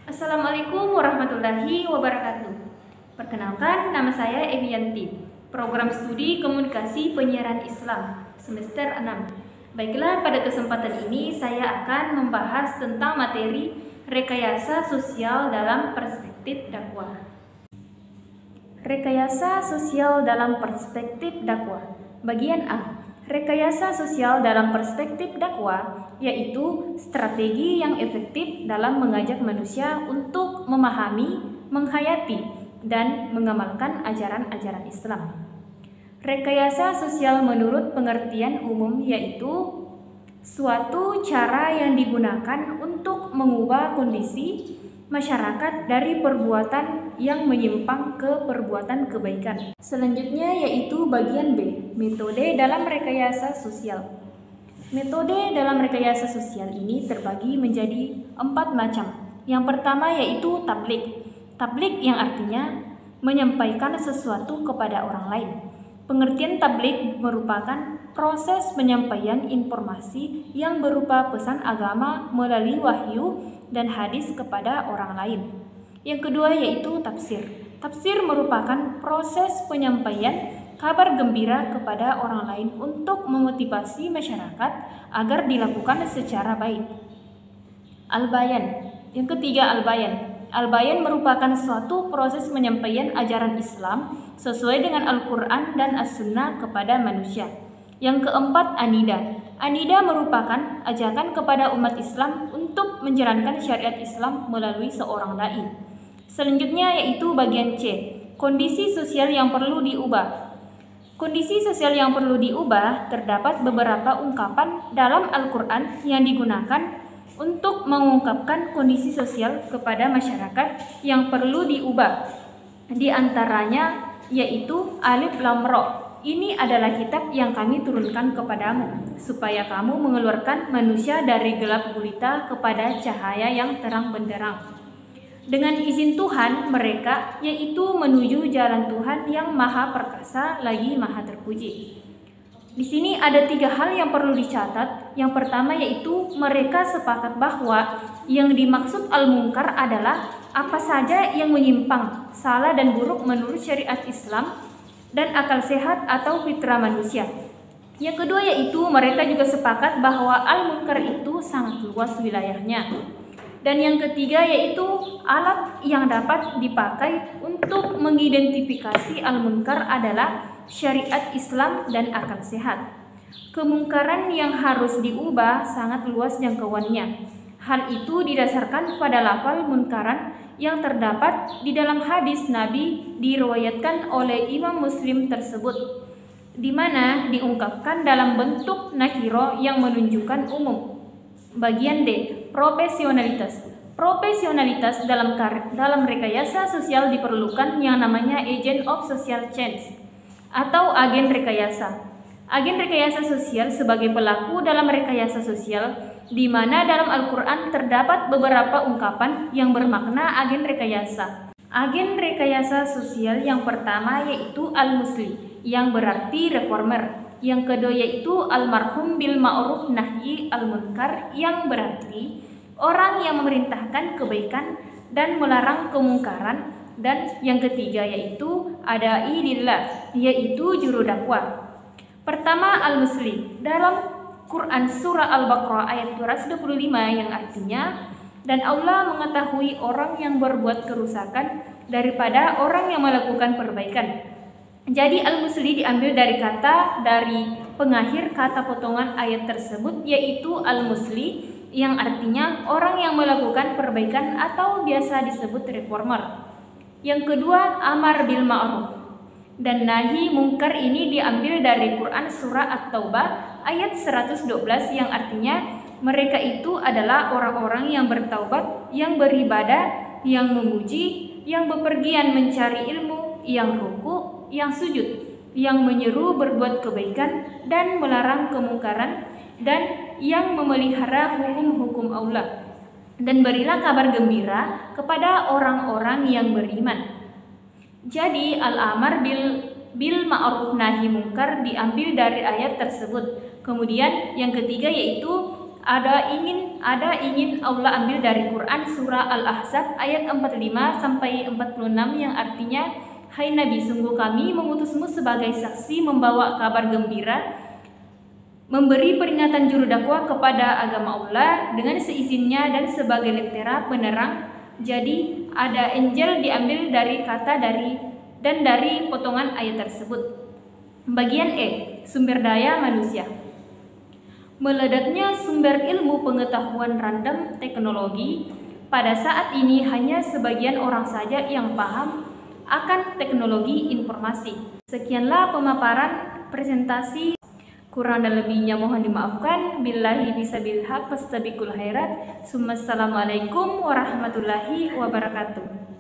Assalamualaikum warahmatullahi wabarakatuh. Perkenalkan, nama saya Emiyanti, Program Studi Komunikasi Penyiaran Islam, semester 6. Baiklah, pada kesempatan ini saya akan membahas tentang materi rekayasa sosial dalam perspektif dakwah. Rekayasa sosial dalam perspektif dakwah. Bagian A. Rekayasa sosial dalam perspektif dakwah yaitu strategi yang efektif dalam mengajak manusia untuk memahami, menghayati, dan mengamalkan ajaran-ajaran Islam. Rekayasa sosial menurut pengertian umum yaitu suatu cara yang digunakan untuk mengubah kondisi masyarakat dari perbuatan yang menyimpang ke perbuatan kebaikan. Selanjutnya yaitu bagian B, metode dalam rekayasa sosial. Metode dalam rekayasa sosial ini terbagi menjadi 4 macam. Yang pertama yaitu tablik. Tablik yang artinya menyampaikan sesuatu kepada orang lain. Pengertian tablik merupakan proses penyampaian informasi yang berupa pesan agama melalui wahyu dan hadis kepada orang lain. Yang kedua yaitu tafsir. Tafsir merupakan proses penyampaian kabar gembira kepada orang lain untuk memotivasi masyarakat agar dilakukan secara baik. Al-bayan. Yang ketiga al-bayan. Al-bayan merupakan suatu proses penyampaian ajaran Islam sesuai dengan Al-Quran dan As-Sunnah kepada manusia. Yang keempat anida. Anida merupakan ajakan kepada umat Islam untuk menjalankan syariat Islam melalui seorang dai. Selanjutnya yaitu bagian C, kondisi sosial yang perlu diubah. Kondisi sosial yang perlu diubah terdapat beberapa ungkapan dalam Al-Quran yang digunakan untuk mengungkapkan kondisi sosial kepada masyarakat yang perlu diubah. Di antaranya yaitu Alif Lam Ra. Ini adalah kitab yang kami turunkan kepadamu, supaya kamu mengeluarkan manusia dari gelap gulita kepada cahaya yang terang benderang. Dengan izin Tuhan mereka, yaitu menuju jalan Tuhan yang maha perkasa lagi maha terpuji. Di sini ada 3 hal yang perlu dicatat. Yang pertama yaitu mereka sepakat bahwa yang dimaksud al-munkar adalah apa saja yang menyimpang, salah dan buruk menurut syariat Islam dan akal sehat atau fitrah manusia. Yang kedua yaitu mereka juga sepakat bahwa al-munkar itu sangat luas wilayahnya. Dan yang ketiga yaitu alat yang dapat dipakai untuk mengidentifikasi al-munkar adalah syariat Islam dan akal sehat. Kemungkaran yang harus diubah sangat luas jangkauannya. Hal itu didasarkan pada lafal munkaran yang terdapat di dalam hadis Nabi diriwayatkan oleh Imam Muslim tersebut, di mana diungkapkan dalam bentuk nakiro yang menunjukkan umum. Bagian D, profesionalitas. Profesionalitas dalam rekayasa sosial diperlukan yang namanya agent of social change atau agen rekayasa. Agen rekayasa sosial sebagai pelaku dalam rekayasa sosial, di mana dalam Al-Quran terdapat beberapa ungkapan yang bermakna agen rekayasa. Agen rekayasa sosial yang pertama yaitu al-musli, yang berarti reformer. Yang kedua yaitu almarhum bil ma'ruf nahyi al-munkar, yang berarti orang yang memerintahkan kebaikan dan melarang kemungkaran. Dan yang ketiga yaitu adai lillah, yaitu juru dakwah. Pertama al-musli, dalam Quran surah Al-Baqarah ayat 225 yang artinya, dan Allah mengetahui orang yang berbuat kerusakan daripada orang yang melakukan perbaikan. Jadi al-musli diambil dari pengakhir kata potongan ayat tersebut yaitu al-musli, yang artinya orang yang melakukan perbaikan atau biasa disebut reformer. Yang kedua amar bil ma'ruf dan nahi mungkar, ini diambil dari Quran surah At-Taubah ayat 112 yang artinya mereka itu adalah orang-orang yang bertaubat, yang beribadah, yang memuji, yang bepergian mencari ilmu, yang ruku, yang sujud, yang menyeru berbuat kebaikan dan melarang kemungkaran, dan yang memelihara hukum-hukum Allah. Dan berilah kabar gembira kepada orang-orang yang beriman. Jadi al-amar bil ma'ruf nahi mungkar diambil dari ayat tersebut. Kemudian yang ketiga yaitu ada ingin ada ingin Allah ambil dari Quran surah Al-Ahzab ayat 45 sampai 46 yang artinya, "Hai Nabi, sungguh kami mengutusmu sebagai saksi membawa kabar gembira, memberi peringatan juru dakwah kepada agama Allah dengan seizinnya dan sebagai lentera penerang." Jadi ada angel diambil dari kata dari potongan ayat tersebut. Bagian E, sumber daya manusia. Meledaknya sumber ilmu pengetahuan random teknologi. Pada saat ini hanya sebagian orang saja yang paham akan teknologi informasi. Sekianlah pemaparan presentasi. Kurang dan lebihnya mohon dimaafkan. Billahi bisabil haq fastabiqul khairat. Assalamualaikum warahmatullahi wabarakatuh.